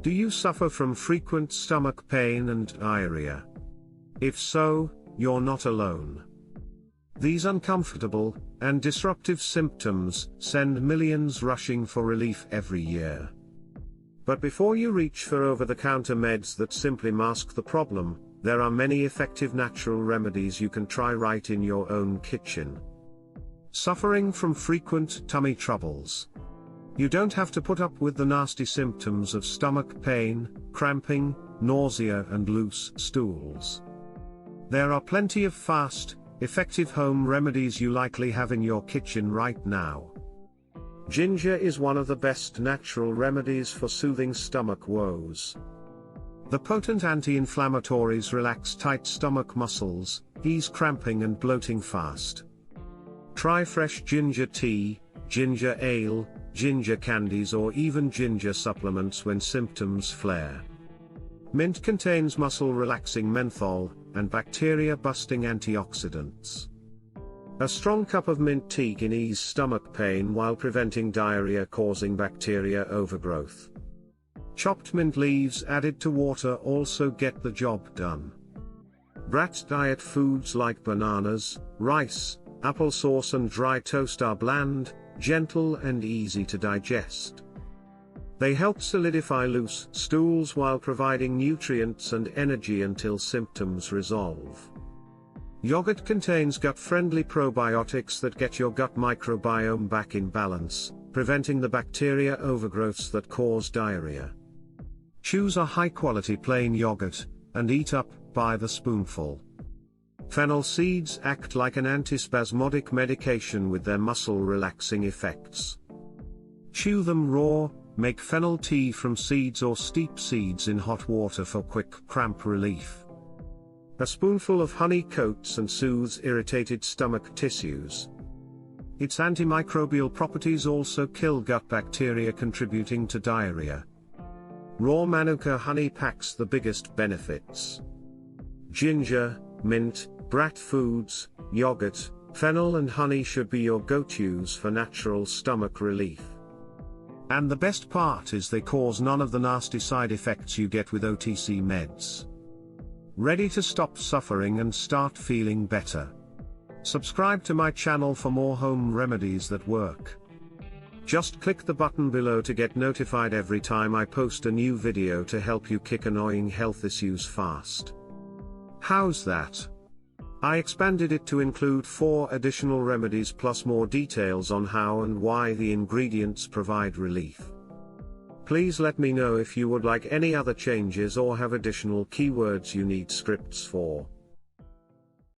Do you suffer from frequent stomach pain and diarrhea? If so, you're not alone. These uncomfortable and disruptive symptoms send millions rushing for relief every year. But before you reach for over-the-counter meds that simply mask the problem, there are many effective natural remedies you can try right in your own kitchen. Suffering from frequent tummy troubles? You don't have to put up with the nasty symptoms of stomach pain, cramping, nausea and loose stools. There are plenty of fast, effective home remedies you likely have in your kitchen right now. Ginger is one of the best natural remedies for soothing stomach woes. The potent anti-inflammatories relax tight stomach muscles, ease cramping and bloating fast. Try fresh ginger tea, ginger ale, ginger candies or even ginger supplements when symptoms flare. Mint contains muscle-relaxing menthol and bacteria-busting antioxidants. A strong cup of mint tea can ease stomach pain while preventing diarrhea causing bacteria overgrowth. Chopped mint leaves added to water also get the job done. BRAT diet foods like bananas, rice, applesauce and dry toast are bland, gentle and easy to digest. They help solidify loose stools while providing nutrients and energy until symptoms resolve. Yogurt contains gut-friendly probiotics that get your gut microbiome back in balance, preventing the bacteria overgrowths that cause diarrhea. Choose a high-quality plain yogurt, and eat up by the spoonful. Fennel seeds act like an antispasmodic medication with their muscle-relaxing effects. Chew them raw, make fennel tea from seeds or steep seeds in hot water for quick cramp relief. A spoonful of honey coats and soothes irritated stomach tissues. Its antimicrobial properties also kill gut bacteria contributing to diarrhea. Raw Manuka honey packs the biggest benefits. Ginger, mint, BRAT Foods, yogurt, fennel and honey should be your go-tos for natural stomach relief. And the best part is they cause none of the nasty side effects you get with OTC meds. Ready to stop suffering and start feeling better? Subscribe to my channel for more home remedies that work. Just click the button below to get notified every time I post a new video to help you kick annoying health issues fast. How's that? I expanded it to include 4 additional remedies plus more details on how and why the ingredients provide relief. Please let me know if you would like any other changes or have additional keywords you need scripts for.